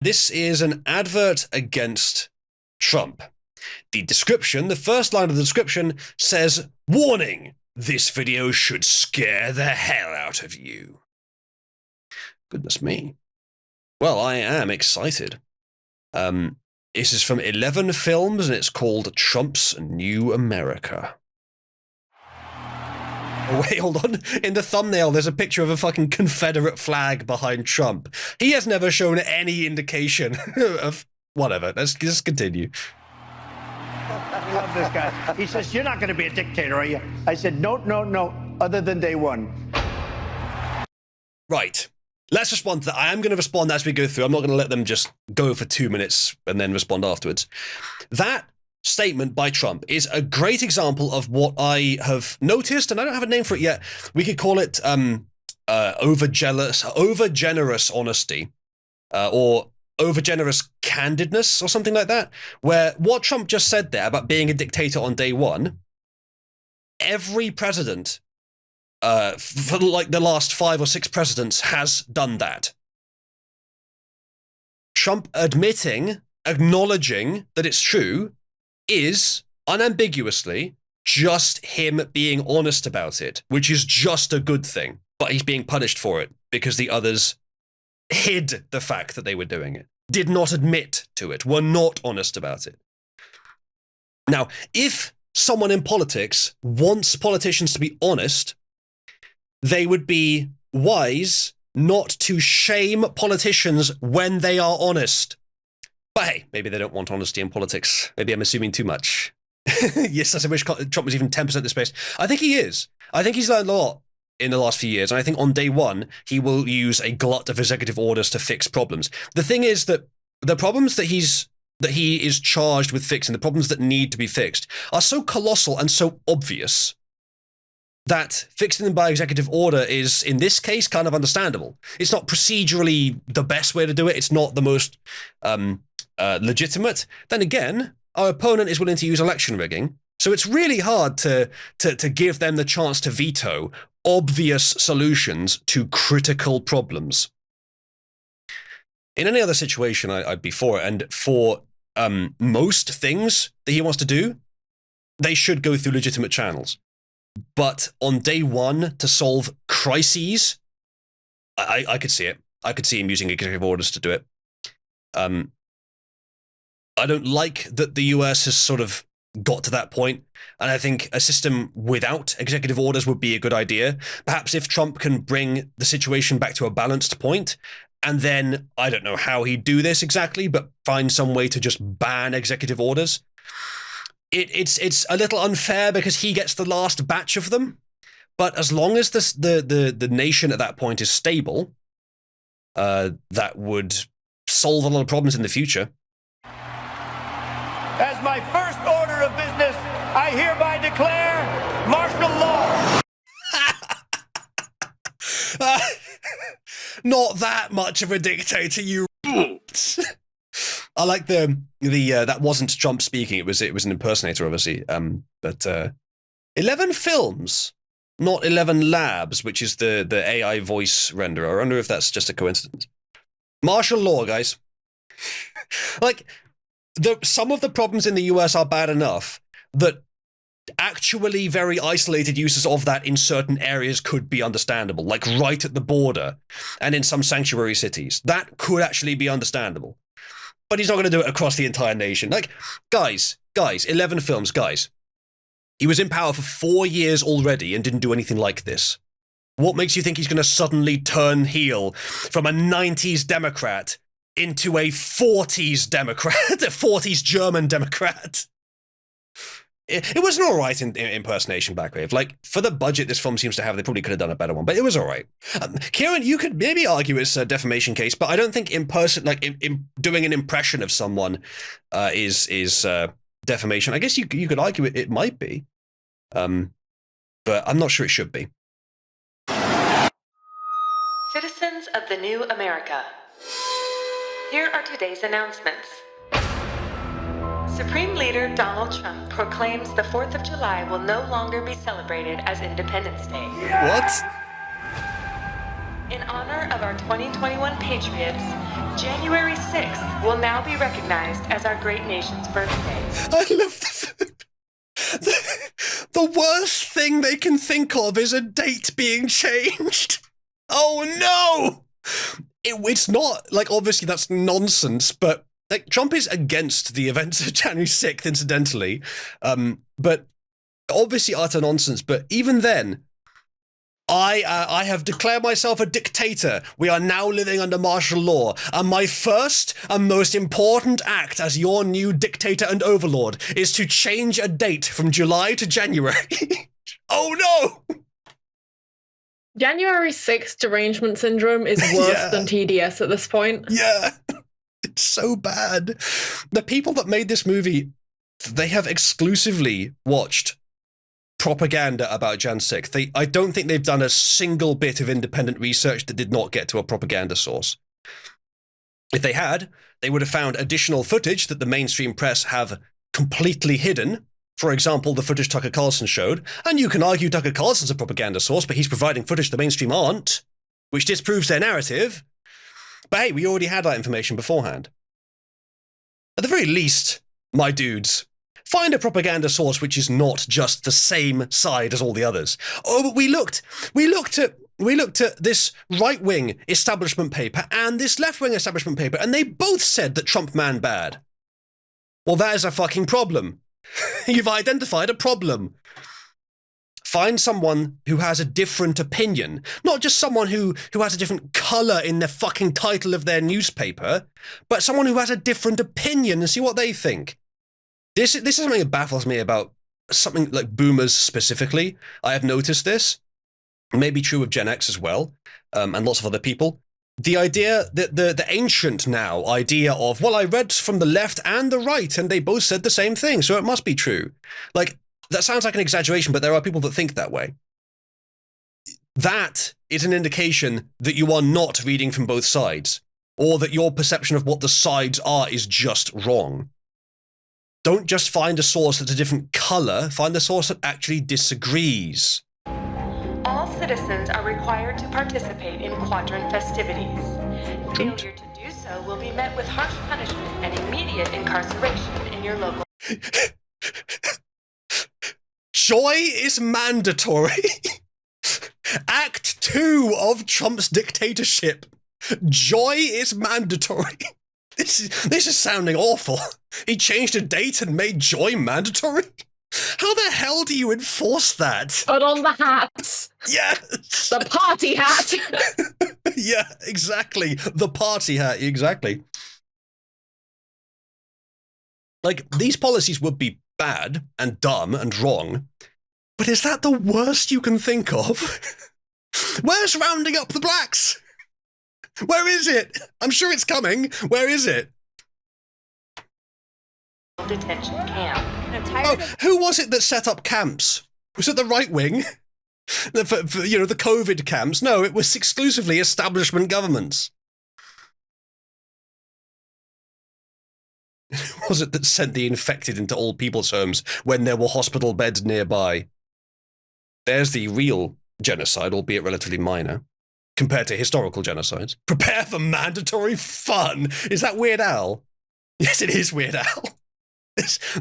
This is an advert against Trump. The description, the first line of the description says, "Warning, this video should scare the hell out of you." Goodness me. Well, I am excited. This is from 11 Films, and it's called Trump's New America. Oh, wait, hold on. In the thumbnail, there's a picture of a fucking Confederate flag behind Trump. He has never shown any indication of whatever. Let's just continue. I love this guy. He says, "You're not going to be a dictator, are you?" I said, no, other than day one. Right. Let's respond to that. I am going to respond as we go through. I'm not going to let them just go for 2 minutes and then respond afterwards. That statement by Trump is a great example of what I have noticed, and I don't have a name for it yet. We could call it over-generous honesty, or over-generous candidness, or something like that, where what Trump just said there about being a dictator on day one, every president for like the last 5 or 6 presidents has done that. Trump acknowledging that it's true, is unambiguously just him being honest about it, which is just a good thing. But he's being punished for it because the others hid the fact that they were doing it, did not admit to it, were not honest about it. Now, if someone in politics wants politicians to be honest, they would be wise not to shame politicians when they are honest. But hey, maybe they don't want honesty in politics. Maybe I'm assuming too much. Yes, I wish Trump was even 10% the space. I think he is. I think he's learned a lot in the last few years, and I think on day one, he will use a glut of executive orders to fix problems. The thing is that the problems that he is charged with fixing, the problems that need to be fixed, are so colossal and so obvious that fixing them by executive order is, in this case, kind of understandable. It's not procedurally the best way to do it. It's not the most legitimate. Then again, our opponent is willing to use election rigging, so it's really hard to give them the chance to veto obvious solutions to critical problems. In any other situation, I'd be for it. And for most things that he wants to do, they should go through legitimate channels. But on day one, to solve crises, I could see it. I could see him using executive orders to do it. I don't like that the US has sort of got to that point, and I think a system without executive orders would be a good idea. Perhaps if Trump can bring the situation back to a balanced point, and then, I don't know how he'd do this exactly, but find some way to just ban executive orders. It's a little unfair because he gets the last batch of them, but as long as the nation at that point is stable, that would solve a lot of problems in the future. As my first order of business, I hereby declare martial law. Not that much of a dictator, you. I like the that wasn't Trump speaking. It was an impersonator, obviously. But 11 Films, not 11 Labs, which is the AI voice renderer. I wonder if that's just a coincidence. Martial law, guys. Like, some of the problems in the US are bad enough that actually very isolated uses of that in certain areas could be understandable, like right at the border and in some sanctuary cities. That could actually be understandable. But he's not going to do it across the entire nation. Like, guys, 11 Films, guys. He was in power for 4 years already and didn't do anything like this. What makes you think he's going to suddenly turn heel from a 90s Democrat into a 40s Democrat, a 40s German Democrat? It was an all right impersonation, Backwave. Like, for the budget this film seems to have, they probably could have done a better one, but it was all right. Kieran, you could maybe argue it's a defamation case, but I don't think doing an impression of someone is defamation. I guess you could argue it might be, but I'm not sure it should be. Citizens of the New America, here are today's announcements. Supreme Leader Donald Trump proclaims the 4th of July will no longer be celebrated as Independence Day. What? In honor of our 2021 Patriots, January 6th will now be recognized as our great nation's birthday. I love the worst thing they can think of is a date being changed. Oh no! It's not, like, obviously that's nonsense, but like Trump is against the events of January 6th, incidentally, but obviously utter nonsense. But even then, I have declared myself a dictator. We are now living under martial law, and my first and most important act as your new dictator and overlord is to change a date from July to January. Oh no! January 6th derangement syndrome is worse than TDS at this point. Yeah, it's so bad. The people that made this movie, they have exclusively watched propaganda about Jan 6th. I don't think they've done a single bit of independent research that did not get to a propaganda source. If they had, they would have found additional footage that the mainstream press have completely hidden. For example, the footage Tucker Carlson showed. And you can argue Tucker Carlson's a propaganda source, but he's providing footage the mainstream aren't, which disproves their narrative. But hey, we already had that information beforehand. At the very least, my dudes, find a propaganda source which is not just the same side as all the others. Oh, but we looked at this right-wing establishment paper and this left-wing establishment paper, and they both said that Trump man bad. Well, that is a fucking problem. You've identified a problem. Find someone who has a different opinion, not just someone who has a different colour in the fucking title of their newspaper, but someone who has a different opinion and see what they think. This is something that baffles me about something like boomers specifically. I have noticed this. It may be true of Gen X as well, and lots of other people. The idea, the ancient now idea of, well, I read from the left and the right, and they both said the same thing, so it must be true. Like, that sounds like an exaggeration, but there are people that think that way. That is an indication that you are not reading from both sides, or that your perception of what the sides are is just wrong. Don't just find a source that's a different colour, find the source that actually disagrees. All citizens are required to participate in quadrant festivities. Failure to do so will be met with harsh punishment and immediate incarceration in your local... Joy is mandatory. Act 2 of Trump's dictatorship. Joy is mandatory. This is sounding awful. He changed a date and made joy mandatory? How the hell do you enforce that? Put on the hat. Yes. The party hat. Yeah, exactly. The party hat, exactly. Like, these policies would be bad and dumb and wrong, but is that the worst you can think of? Where's rounding up the blacks? Where is it? I'm sure it's coming. Where is it? Detention camp. Oh, who was it that set up camps? Was it the right wing? For, the COVID camps? No, it was exclusively establishment governments. Was it that sent the infected into old people's homes when there were hospital beds nearby? There's the real genocide, albeit relatively minor, compared to historical genocides. Prepare for mandatory fun. Is that Weird Al? Yes, it is Weird Al.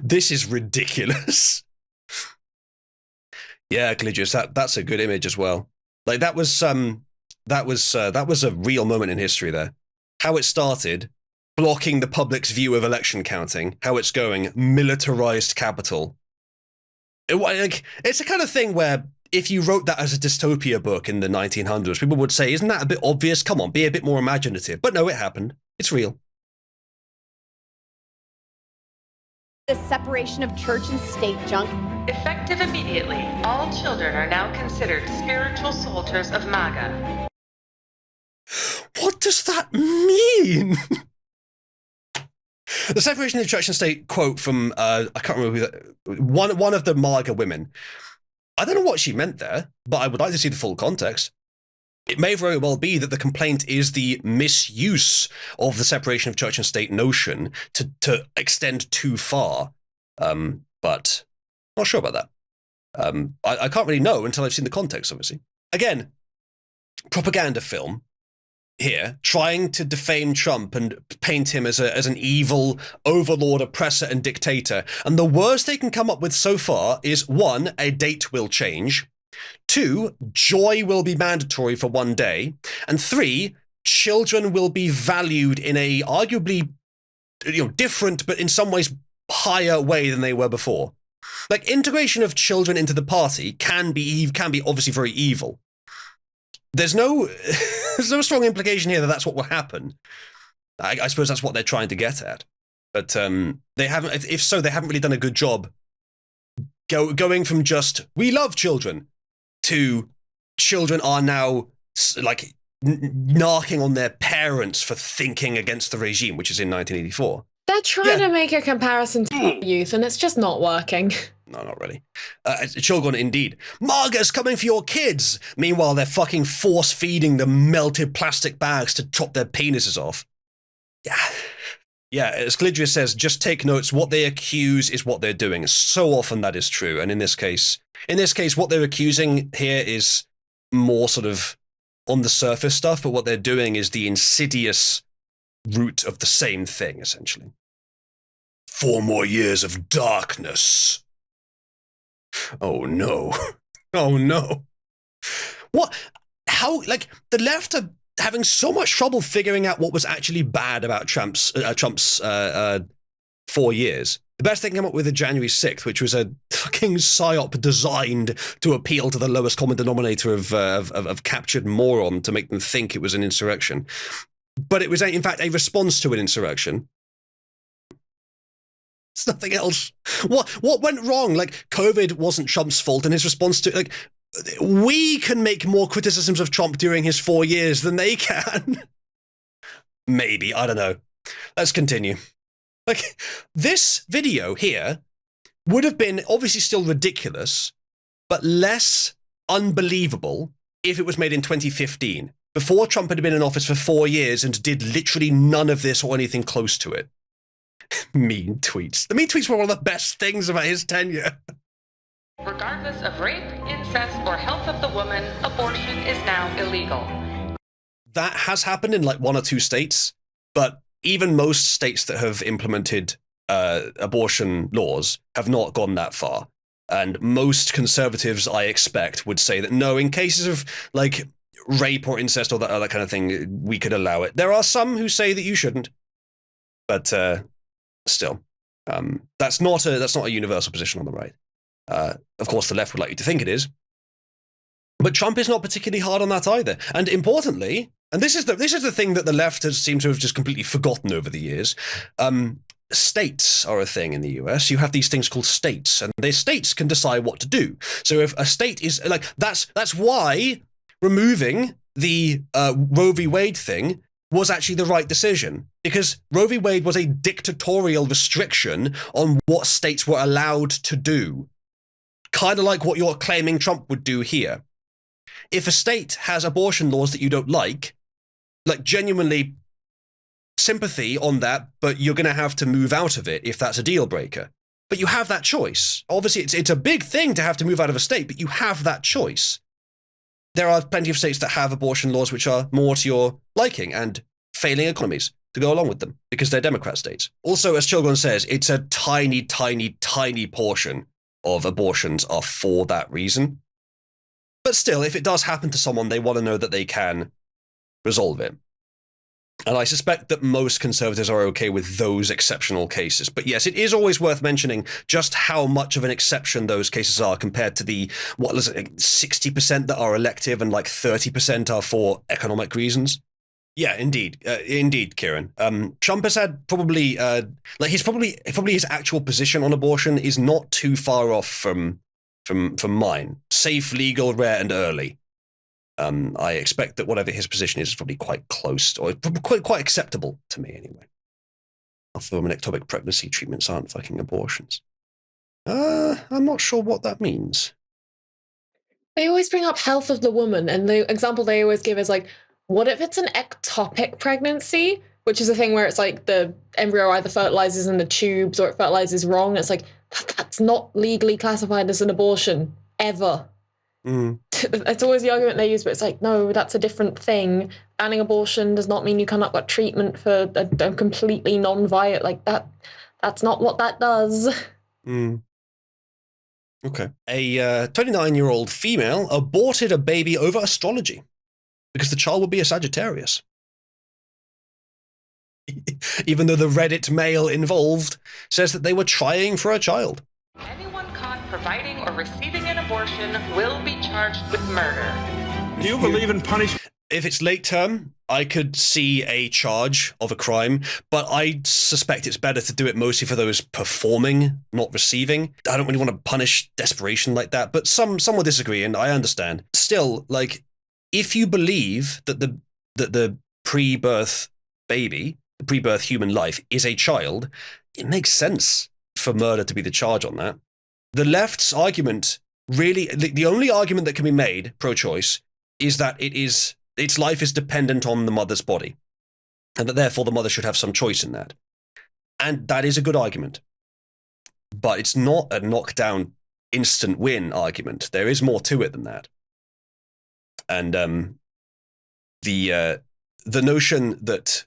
This is ridiculous. Yeah, Caligius, that's a good image as well. Like that was a real moment in history there. How it started, blocking the public's view of election counting. How it's going, militarized capital. It's the kind of thing where if you wrote that as a dystopia book in the 1900s, people would say, isn't that a bit obvious? Come on, be a bit more imaginative. But no, it happened. It's real. The separation of church and state junk. Effective immediately, all children are now considered spiritual soldiers of MAGA. What does that mean? The separation of church and state quote from, I can't remember who that, one of the MAGA women. I don't know what she meant there, but I would like to see the full context. It may very well be that the complaint is the misuse of the separation of church and state notion to extend too far, but not sure about that. I can't really know until I've seen the context, obviously. Again, propaganda film here, trying to defame Trump and paint him as an evil overlord, oppressor, and dictator. And the worst they can come up with so far is 1, a date will change. 2, joy will be mandatory for 1 day. And 3, children will be valued in a arguably, different, but in some ways higher way than they were before. Like, integration of children into the party can be obviously very evil. There's no strong implication here that that's what will happen. I suppose that's what they're trying to get at. But they haven't. If so, they haven't really done a good job going from just we love children to children are now like narking on their parents for thinking against the regime, which is in 1984. They're trying to make a comparison to youth, and it's just not working. No, not really. Children, indeed. MAGA's coming for your kids! Meanwhile, they're fucking force-feeding them melted plastic bags to chop their penises off. Yeah, as Glidria says, just take notes. What they accuse is what they're doing. So often that is true. And in this case, what they're accusing here is more sort of on the surface stuff, but what they're doing is the insidious root of the same thing, essentially. 4 more years of darkness. Oh no. Oh no. What? How, like, the left are having so much trouble figuring out what was actually bad about Trump's 4 years. The best they came up with is January 6th, which was a fucking psyop designed to appeal to the lowest common denominator of captured moron to make them think it was an insurrection. But it was, in fact, a response to an insurrection. It's nothing else. What went wrong? Like, COVID wasn't Trump's fault, and his response to, like, we can make more criticisms of Trump during his 4 years than they can. Maybe, I don't know. Let's continue. Like, this video here would have been obviously still ridiculous, but less unbelievable if it was made in 2015, before Trump had been in office for 4 years and did literally none of this or anything close to it. Mean tweets. The mean tweets were one of the best things about his tenure. Regardless of rape, incest, or health of the woman, abortion is now illegal. That has happened in like 1 or 2 states, but even most states that have implemented abortion laws have not gone that far. And most conservatives, I expect, would say that no, in cases of like rape or incest or that other kind of thing, we could allow it. There are some who say that you shouldn't, but still, that's not a universal position on the right. Of course, the left would like you to think it is, but Trump is not particularly hard on that either. And importantly, and this is the thing that the left has seemed to have just completely forgotten over the years. States are a thing in the US. You have these things called states, and the states can decide what to do. So if a state is like, that's why removing the Roe v. Wade thing was actually the right decision, because Roe v. Wade was a dictatorial restriction on what states were allowed to do. Kind of like what you're claiming Trump would do here. If a state has abortion laws that you don't like genuinely sympathy on that, but you're going to have to move out of it if that's a deal breaker. But you have that choice. Obviously, it's a big thing to have to move out of a state, but you have that choice. There are plenty of states that have abortion laws which are more to your liking and failing economies to go along with them because they're Democrat states. Also, as Chilgon says, it's a tiny, tiny, tiny portion of abortions are for that reason. But still, if it does happen to someone, they want to know that they can resolve it. And I suspect that most conservatives are okay with those exceptional cases. But yes, it is always worth mentioning just how much of an exception those cases are compared to the, 60% that are elective and like 30% are for economic reasons. Yeah, indeed. Indeed, Kieran. Trump has had probably, his actual position on abortion is not too far off from mine. Safe, legal, rare, and early. I expect that whatever his position is probably quite close, or quite acceptable to me anyway. Although ectopic pregnancy treatments aren't fucking abortions. I'm not sure what that means. They always bring up health of the woman, and the example they always give is like, what if it's an ectopic pregnancy? Which is a thing where it's like the embryo either fertilizes in the tubes or it fertilizes wrong. It's like, that's not legally classified as an abortion, ever. It's always the argument they use, but it's like, no, that's a different thing. Banning abortion does not mean you cannot get treatment for a completely non-violent, like that. That's not what that does. Okay. A 29-year-old female aborted a baby over astrology because the child would be a Sagittarius. Even though the Reddit male involved says that they were trying for a child. Anyone caught providing or receiving an abortion will be charged with murder. Do you believe in punishment? If it's late term, I could see a charge of a crime, but I suspect it's better to do it mostly for those performing, not receiving. I don't really want to punish desperation like that, but some will disagree, and I understand. Still, like, if you believe that the pre-birth baby, the pre-birth human life, is a child, it makes sense for murder to be the charge on that. The left's argument, really, the only argument that can be made pro-choice is that its life is dependent on the mother's body, and that therefore the mother should have some choice in that. And that is a good argument. But it's not a knockdown, instant win argument. There is more to it than that. And the notion that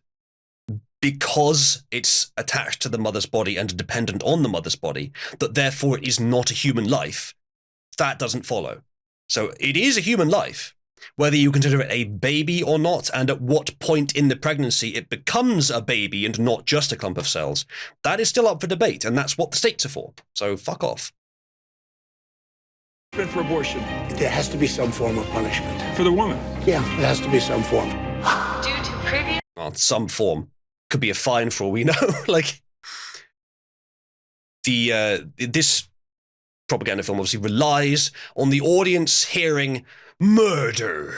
because it's attached to the mother's body and dependent on the mother's body, that therefore it is not a human life, that doesn't follow. So it is a human life, whether you consider it a baby or not, and at what point in the pregnancy it becomes a baby and not just a clump of cells, that is still up for debate, and that's what the states are for. So fuck off. For abortion? There has to be some form of punishment. For the woman? Yeah, there has to be some form. Due to previous... Well, some form. Could be a fine for all we know. Like, this propaganda film obviously relies on the audience hearing murder.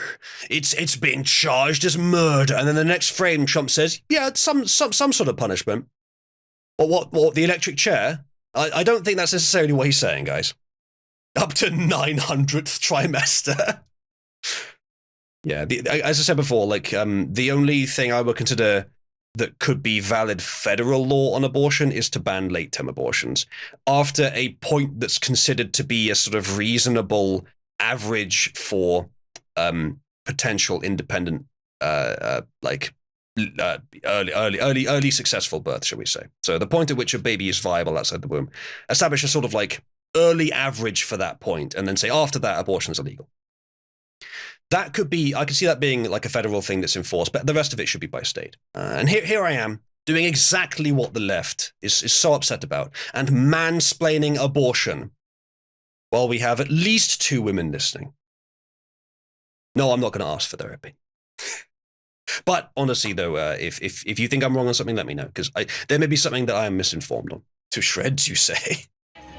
It's being charged as murder, and then the next frame Trump says, yeah, some sort of punishment. Or what the electric chair? I don't think that's necessarily what he's saying, guys. Up to 900th trimester. Yeah, as I said before, like the only thing I would consider that could be valid federal law on abortion is to ban late-term abortions. After a point that's considered to be a sort of reasonable average for potential independent, early successful birth, shall we say. So the point at which a baby is viable outside the womb. Establish a sort of like early average for that point, and then say after that abortion is illegal. That could be, I could see that being like a federal thing that's enforced, but the rest of it should be by state. And here I am, doing exactly what the left is so upset about, and mansplaining abortion, while we have at least 2 women listening. No, I'm not going to ask for their opinion. But honestly, though, if you think I'm wrong on something, let me know, because there may be something that I am misinformed on. To shreds, you say?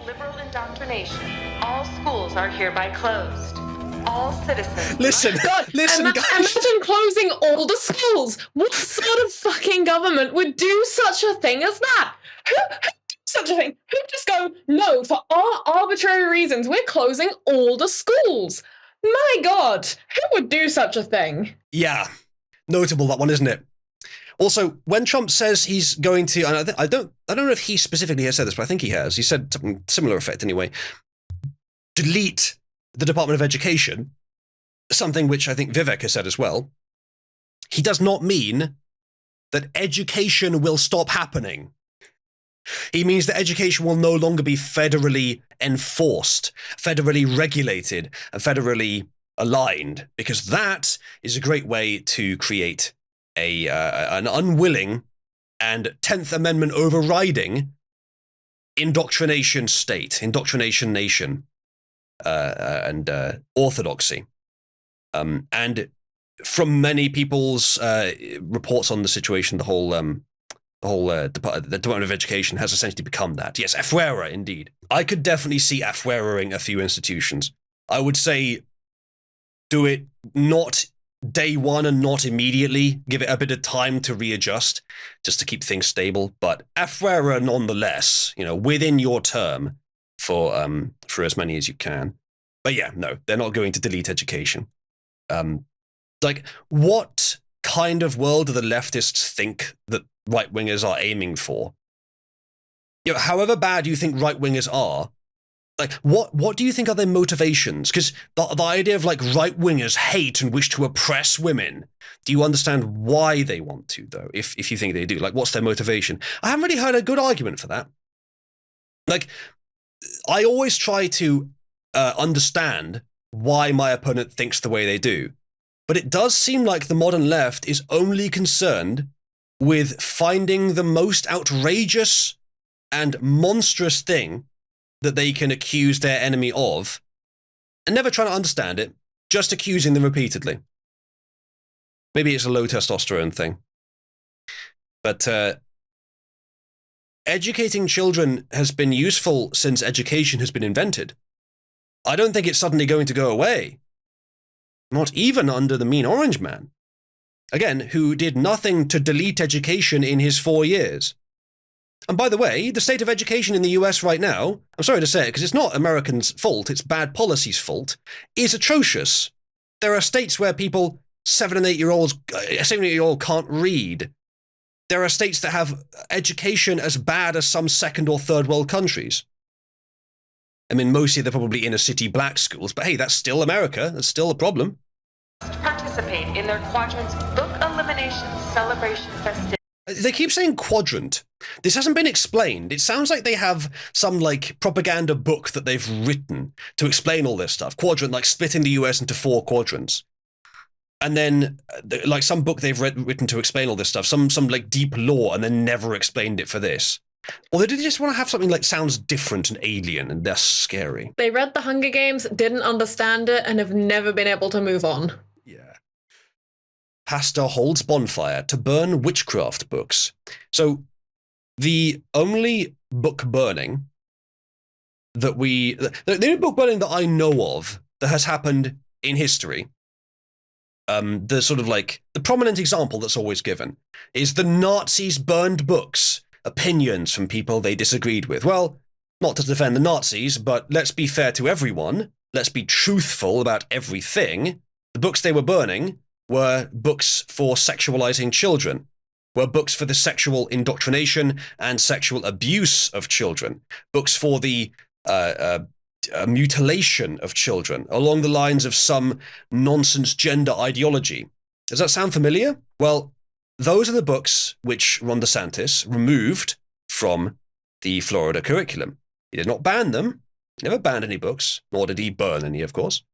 Liberal indoctrination. All schools are hereby closed. All citizens... Listen, God, listen, guys. imagine closing all the schools. What sort of fucking government would do such a thing as that? Who do such a thing? Who just go, no, for our arbitrary reasons, we're closing all the schools? My God, who would do such a thing? Yeah, notable that one, isn't it? Also, when Trump says he's going to, and I don't know if he specifically has said this, but I think he has. He said something similar effect anyway. Delete the Department of Education, something which I think Vivek has said as well. He does not mean that education will stop happening. He means that education will no longer be federally enforced, federally regulated, and federally aligned, because that is a great way to create an unwilling and 10th Amendment overriding indoctrination state, indoctrination nation, and orthodoxy. And from many people's reports on the situation, the Department of Education has essentially become that. Yes, afuera, indeed. I could definitely see afueraing a few institutions. I would say do it not day one and not immediately. Give it a bit of time to readjust, just to keep things stable. But afuera nonetheless, within your term for as many as you can. But yeah, no, they're not going to delete education. What kind of world do the leftists think that right-wingers are aiming for? However bad you think right-wingers are, Like, what do you think are their motivations? Because the idea of like right-wingers hate and wish to oppress women, do you understand why they want to, though, if you think they do? Like, what's their motivation? I haven't really heard a good argument for that. Like, I always try to understand why my opponent thinks the way they do. But it does seem like the modern left is only concerned with finding the most outrageous and monstrous thing that they can accuse their enemy of, and never trying to understand it, just accusing them repeatedly. Maybe it's a low testosterone thing. But educating children has been useful since education has been invented. I don't think it's suddenly going to go away. Not even under the mean orange man. Again, who did nothing to delete education in his 4 years. And by the way, the state of education in the US right now, I'm sorry to say it because it's not Americans' fault, it's bad policy's fault, is atrocious. There are states where people, 7 and 8 year olds, 7-8-year-old can't read. There are states that have education as bad as some second or third world countries. I mean, mostly they're probably inner city black schools, but hey, that's still America. That's still a problem. Participate in their quadrant's book elimination celebration festivities. They keep saying quadrant. This hasn't been explained. It sounds like they have some like propaganda book that they've written to explain all this stuff. Quadrant, like splitting the US into 4 quadrants. And then like some book they've written to explain all this stuff. Some like deep lore, and then never explained it for this. Or they just want to have something like sounds different and alien and they're scary. They read the Hunger Games, didn't understand it, and have never been able to move on. Yeah. Pastor holds bonfire to burn witchcraft books. So the only book burning that the only book burning that I know of that has happened in history, the sort of like the prominent example that's always given is the Nazis burned books, opinions from people they disagreed with. Well, not to defend the Nazis, but let's be fair to everyone. Let's be truthful about everything. The books they were burning were books for sexualizing children, were books for the sexual indoctrination and sexual abuse of children, books for the mutilation of children, along the lines of some nonsense gender ideology. Does that sound familiar? Well, those are the books which Ron DeSantis removed from the Florida curriculum. He did not ban them, never banned any books, nor did he burn any, of course.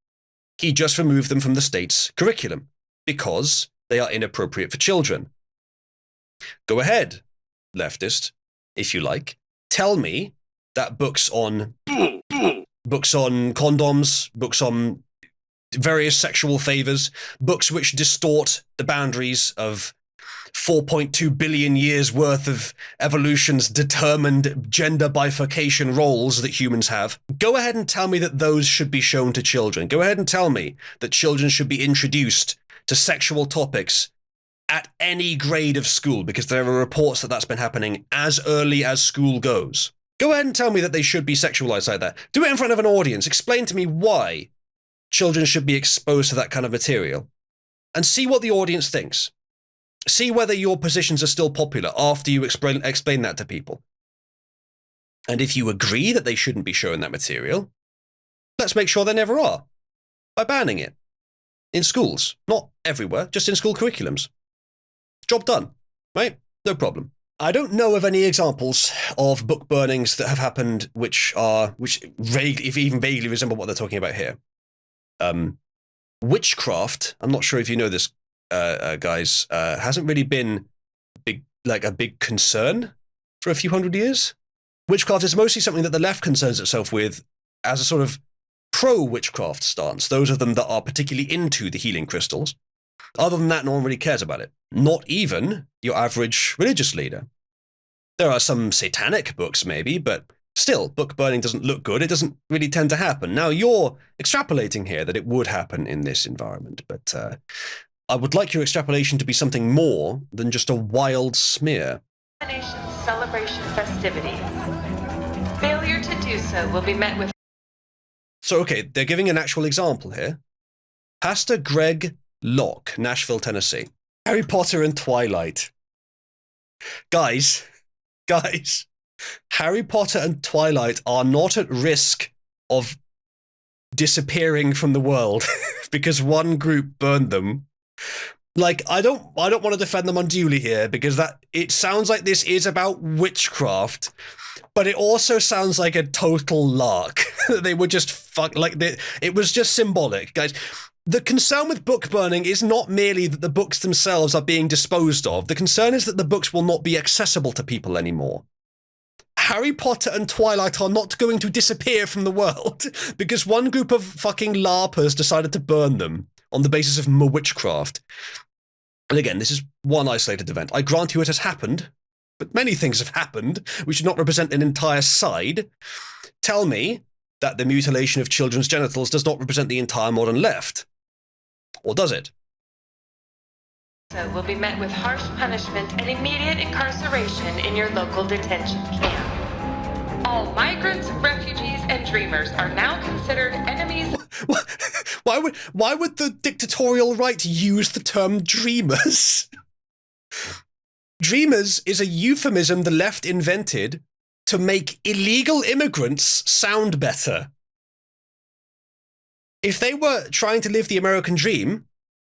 He just removed them from the state's curriculum because they are inappropriate for children. Go ahead, leftist, if you like. Tell me that books on condoms, books on various sexual favors, books which distort the boundaries of 4.2 billion years worth of evolution's determined gender bifurcation roles that humans have. Go ahead and tell me that those should be shown to children. Go ahead and tell me that children should be introduced to sexual topics at any grade of school, because there are reports that that's been happening as early as school goes. Go ahead and tell me that they should be sexualized like that. Do it in front of an audience. Explain to me why children should be exposed to that kind of material. And see what the audience thinks. See whether your positions are still popular after you explain that to people. And if you agree that they shouldn't be showing that material, let's make sure they never are, by banning it. In schools. Not everywhere, just in school curriculums. Job done, right? No problem. I don't know of any examples of book burnings that have happened which vaguely, if even vaguely resemble what they're talking about here. Witchcraft, I'm not sure if you know this, guys, hasn't really been a big concern for a few hundred years. Witchcraft is mostly something that the left concerns itself with as a sort of pro-witchcraft stance, those of them that are particularly into the healing crystals. Other than that, no one really cares about it. Not even your average religious leader. There are some satanic books, maybe, but still, book burning doesn't look good. It doesn't really tend to happen. Now, you're extrapolating here that it would happen in this environment, but I would like your extrapolation to be something more than just a wild smear. Celebration festivities. Failure to do so will be met with... So, okay, they're giving an actual example here. Pastor Greg Locke, Nashville, Tennessee. Harry Potter and Twilight. Guys, Harry Potter and Twilight are not at risk of disappearing from the world because one group burned them. Like, I don't want to defend them unduly here, because it sounds like this is about witchcraft, but it also sounds like a total lark. They were just it was just symbolic, guys. The concern with book burning is not merely that the books themselves are being disposed of. The concern is that the books will not be accessible to people anymore. Harry Potter and Twilight are not going to disappear from the world because one group of fucking LARPers decided to burn them on the basis of witchcraft. And again, this is one isolated event. I grant you it has happened, but many things have happened which do not represent an entire side. Tell me that the mutilation of children's genitals does not represent the entire modern left. Or does it? Will be met with harsh punishment and immediate incarceration in your local detention camp. All migrants, refugees, and dreamers are now considered enemies. Why would the dictatorial right use the term dreamers? Dreamers is a euphemism the left invented to make illegal immigrants sound better. If they were trying to live the American dream,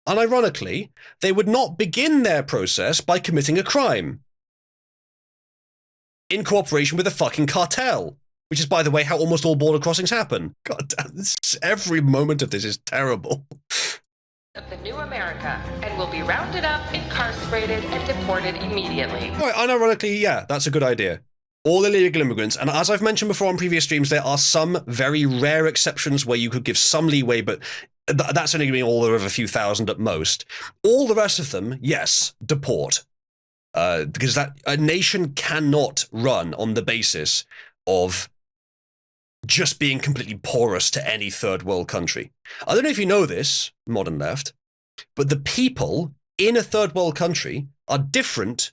unironically, they would not begin their process by committing a crime in cooperation with a fucking cartel, which is, by the way, how almost all border crossings happen. God damn, every moment of this is terrible. Of the new America, and will be rounded up, incarcerated, and deported immediately. Right, unironically, yeah, that's a good idea. All illegal immigrants, and as I've mentioned before on previous streams, there are some very rare exceptions where you could give some leeway, but that's only going to be all of a few thousand at most. All the rest of them, yes, deport. Because a nation cannot run on the basis of just being completely porous to any third world country. I don't know if you know this, modern left, but the people in a third world country are different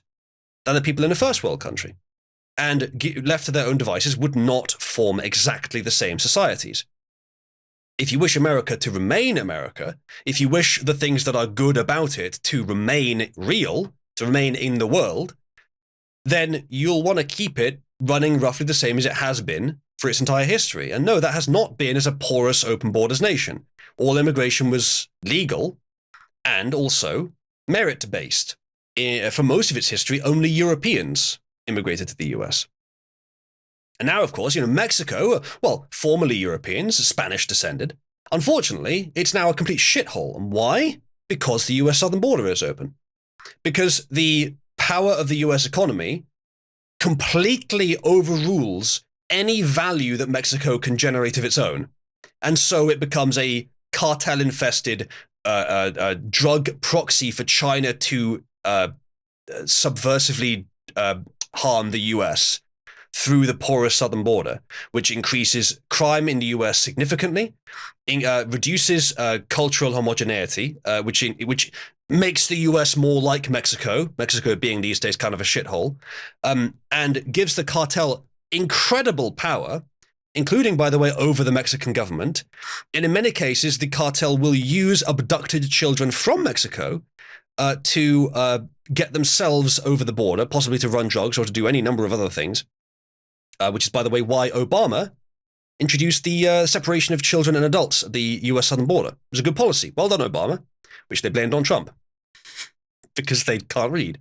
than the people in a first world country, and left to their own devices would not form exactly the same societies. If you wish America to remain America, if you wish the things that are good about it to remain real, to remain in the world, then you'll want to keep it running roughly the same as it has been for its entire history. And no, that has not been as a porous open borders nation. All immigration was legal and also merit-based. For most of its history, only Europeans immigrated to the US. And now, of course, Mexico, well, formerly Europeans, Spanish descended. Unfortunately, it's now a complete shithole. And why? Because the US southern border is open. Because the power of the US economy completely overrules any value that Mexico can generate of its own. And so it becomes a cartel-infested drug proxy for China to subversively harm the US through the porous southern border, which increases crime in the US significantly, reduces cultural homogeneity, which makes the US more like Mexico, Mexico being these days kind of a shithole, and gives the cartel incredible power, including, by the way, over the Mexican government. And in many cases, the cartel will use abducted children from Mexico to get themselves over the border, possibly to run drugs or to do any number of other things, which is, by the way, why Obama introduced the separation of children and adults at the US southern border. It was a good policy. Well done, Obama, which they blamed on Trump because they can't read.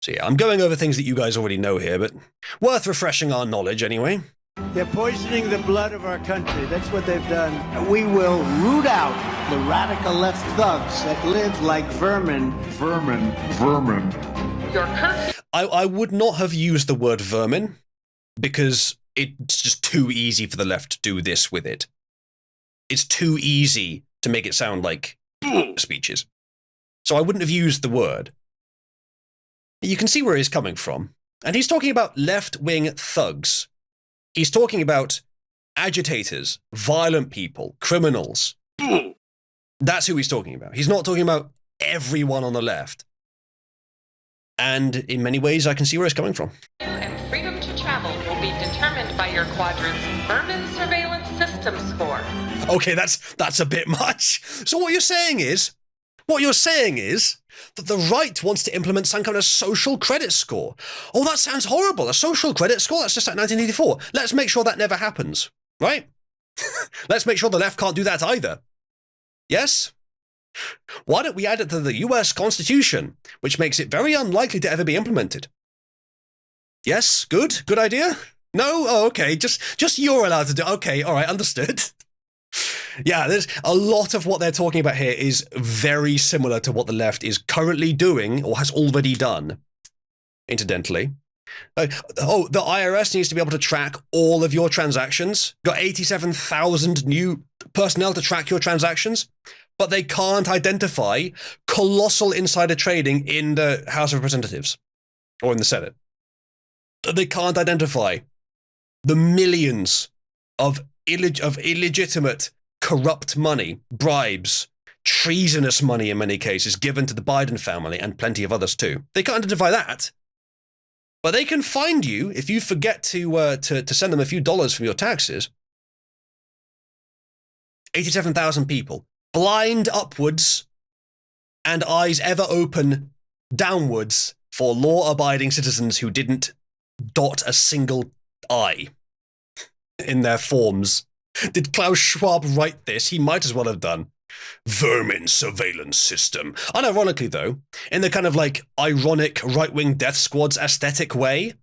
So yeah, I'm going over things that you guys already know here, but worth refreshing our knowledge anyway. They're poisoning the blood of our country. That's what they've done. We will root out the radical left thugs that live like vermin. Vermin. Your curfew. I would not have used the word vermin because it's just too easy for the left to do this with it. It's too easy to make it sound like speeches. So I wouldn't have used the word. You can see where he's coming from. And he's talking about left-wing thugs. He's talking about agitators, violent people, criminals. That's who he's talking about. He's not talking about everyone on the left. And in many ways, I can see where he's coming from. And freedom to travel will be determined by your quadrant's vermin surveillance system score. Okay, that's a bit much. So what you're saying is that the right wants to implement some kind of social credit score. Oh, that sounds horrible. A social credit score? That's just like 1984. Let's make sure that never happens, right? Let's make sure the left can't do that either. Yes? Why don't we add it to the US Constitution, which makes it very unlikely to ever be implemented? Yes? Good? Good idea? No? Oh, okay. Just you're allowed to do. Okay, all right, understood. Yeah, there's a lot of what they're talking about here is very similar to what the left is currently doing or has already done, incidentally. The IRS needs to be able to track all of your transactions. Got 87,000 new personnel to track your transactions, but they can't identify colossal insider trading in the House of Representatives or in the Senate. They can't identify the millions of illegitimate, corrupt money, bribes, treasonous money in many cases given to the Biden family and plenty of others too. They can't identify that. But they can find you if you forget to send them a few dollars from your taxes. 87,000 people, blind upwards and eyes ever open downwards for law-abiding citizens who didn't dot a single I in their forms. Did Klaus Schwab write this? He might as well have done. Vermin surveillance system. Unironically, though, in the kind of like ironic right-wing death squads aesthetic way,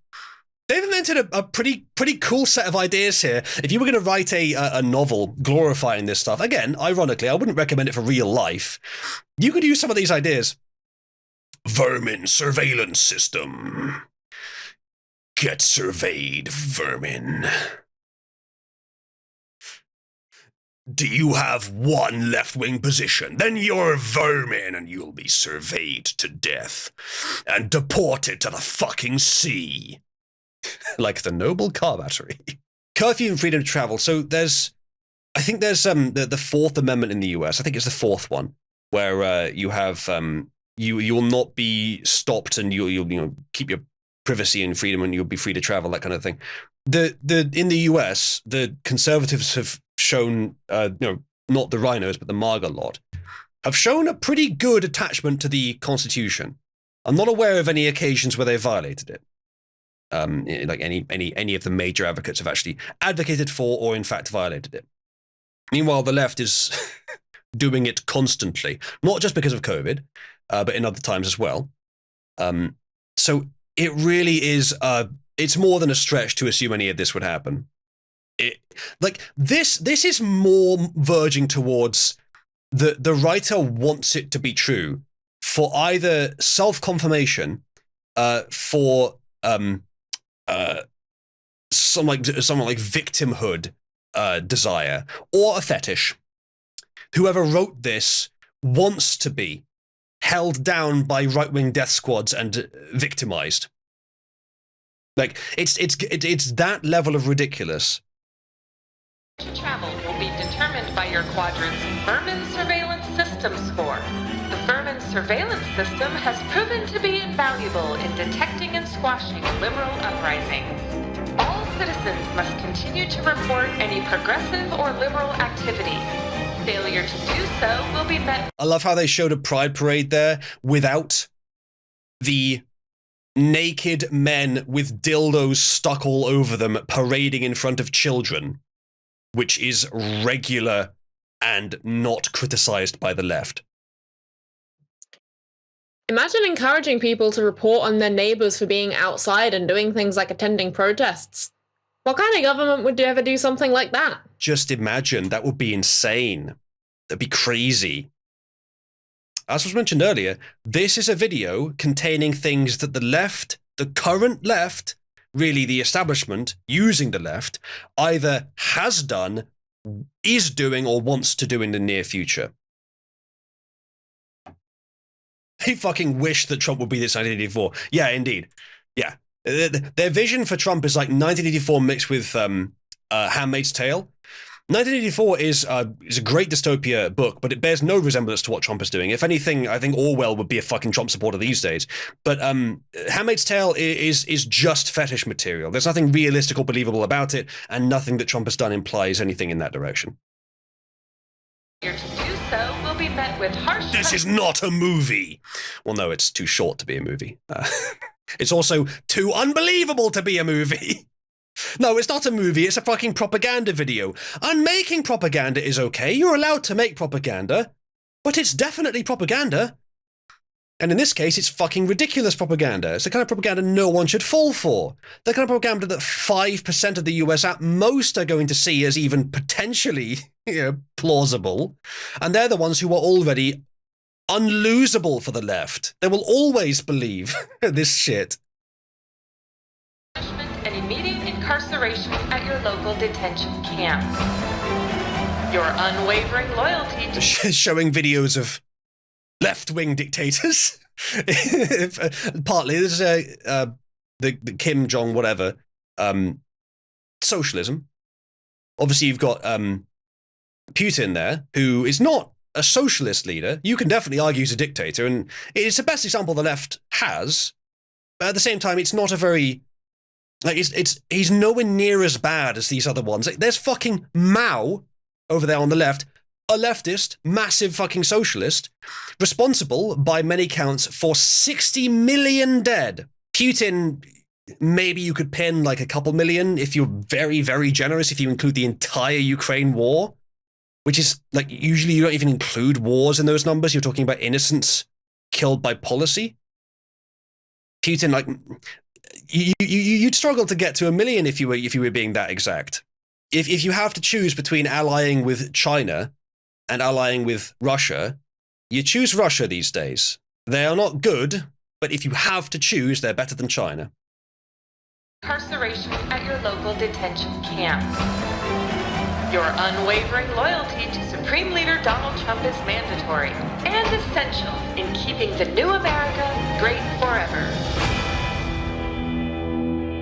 they've invented a pretty cool set of ideas here. If you were going to write a novel glorifying this stuff, again, ironically, I wouldn't recommend it for real life. You could use some of these ideas. Vermin surveillance system. Get surveyed, vermin. Do you have one left-wing position? Then you're vermin and you'll be surveyed to death and deported to the fucking sea. Like the noble car battery. Curfew and freedom to travel. So I think there's the Fourth Amendment in the US. I think it's the fourth one where you have you will not be stopped and you'll keep your privacy and freedom and you'll be free to travel, that kind of thing. In the US, the conservatives have shown, not the rhinos, but the MAGA lot, have shown a pretty good attachment to the Constitution. I'm not aware of any occasions where they violated it. Like any of the major advocates have actually advocated for or in fact violated it. Meanwhile, the left is doing it constantly, not just because of COVID, but in other times as well. So it really is, it's more than a stretch to assume any of this would happen. This is more verging towards the writer wants it to be true for either self-confirmation, for some like victimhood desire, or a fetish. Whoever wrote this wants to be held down by right-wing death squads and victimized. Like it's that level of ridiculous. Travel will be determined by your quadrant's Vermin Surveillance System score. The Vermin Surveillance System has proven to be invaluable in detecting and squashing liberal uprisings. All citizens must continue to report any progressive or liberal activity. Failure to do so will be met. I love how they showed a pride parade there without the naked men with dildos stuck all over them parading in front of children, which is regular and not criticized by the left. Imagine encouraging people to report on their neighbors for being outside and doing things like attending protests. What kind of government would ever do something like that? Just imagine, that would be insane. That'd be crazy. As was mentioned earlier, this is a video containing things that the left, the current left, really the establishment using the left, either has done, is doing, or wants to do in the near future. They fucking wish that Trump would be this 1984. Yeah, indeed. Yeah. Their vision for Trump is like 1984 mixed with Handmaid's Tale. 1984 is a great dystopia book, but it bears no resemblance to what Trump is doing. If anything, I think Orwell would be a fucking Trump supporter these days. But Handmaid's Tale is just fetish material. There's nothing realistic or believable about it, and nothing that Trump has done implies anything in that direction. To do so will be met with harsh. This is not a movie. Well, no, it's too short to be a movie. It's also too unbelievable to be a movie. No, it's not a movie, it's a fucking propaganda video. And making propaganda is okay, you're allowed to make propaganda, but it's definitely propaganda. And in this case, it's fucking ridiculous propaganda. It's the kind of propaganda no one should fall for. The kind of propaganda that 5% of the US at most are going to see as even potentially plausible. And they're the ones who are already unlosable for the left. They will always believe this shit. And immediate incarceration at your local detention camp. Your unwavering loyalty to Showing videos of left-wing dictators. Partly, there's the Kim Jong whatever, socialism. Obviously, you've got Putin there, who is not a socialist leader. You can definitely argue he's a dictator, and it's the best example the left has. But at the same time, it's not a very he's nowhere near as bad as these other ones. Like, there's fucking Mao over there on the left. A leftist, massive fucking socialist, responsible by many counts for 60 million dead. Putin, maybe you could pin like a couple million if you're very, very generous, if you include the entire Ukraine war, which is like, usually you don't even include wars in those numbers. You're talking about innocents killed by policy. Putin, like, you'd struggle to get to a million if you were being that exact. If you have to choose between allying with China and allying with Russia, you choose Russia these days. They are not good, but if you have to choose, they're better than China. incarceration at your local detention camp. Your unwavering loyalty to Supreme Leader Donald Trump is mandatory and essential in keeping the new America great forever.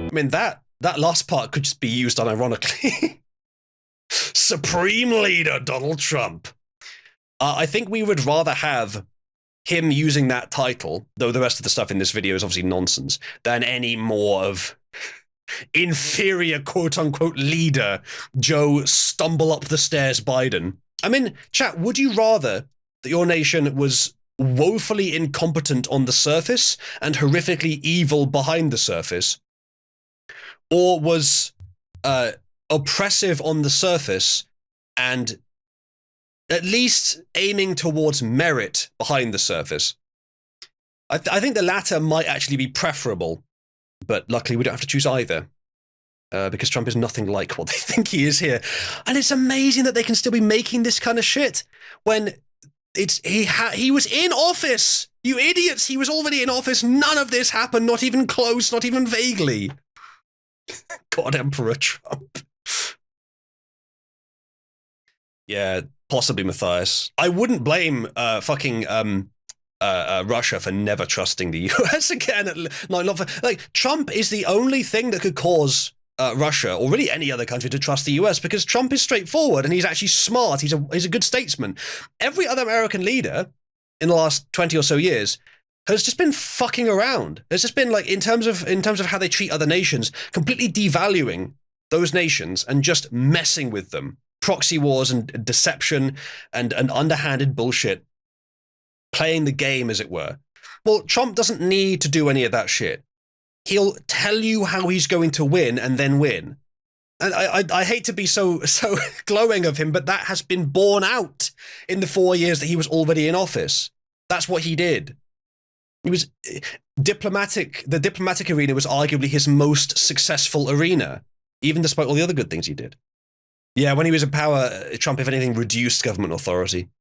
I mean, that last part could just be used unironically. Supreme Leader Donald Trump. I think we would rather have him using that title, though the rest of the stuff in this video is obviously nonsense, than any more of inferior quote-unquote leader Joe stumble up the stairs Biden. I mean, chat, would you rather that your nation was woefully incompetent on the surface and horrifically evil behind the surface, or was oppressive on the surface and at least aiming towards merit behind the surface? I think the latter might actually be preferable, but luckily we don't have to choose either, because Trump is nothing like what they think he is here. And it's amazing that they can still be making this kind of shit when he was in office. You idiots, he was already in office. None of this happened, not even close, not even vaguely. God, Emperor Trump. Yeah, possibly Matthias. I wouldn't blame Russia for never trusting the US again. Like, Trump is the only thing that could cause Russia, or really any other country, to trust the US, because Trump is straightforward and he's actually smart. He's a good statesman. Every other American leader in the last 20 or so years has just been fucking around. There's just been, like, in terms of how they treat other nations, completely devaluing those nations and just messing with them. Proxy wars and deception and underhanded bullshit. Playing the game, as it were. Well, Trump doesn't need to do any of that shit. He'll tell you how he's going to win and then win. And I hate to be so glowing of him, but that has been borne out in the 4 years that he was already in office. That's what he did. He was diplomatic. The diplomatic arena was arguably his most successful arena, even despite all the other good things he did. Yeah, when he was in power, Trump, if anything, reduced government authority.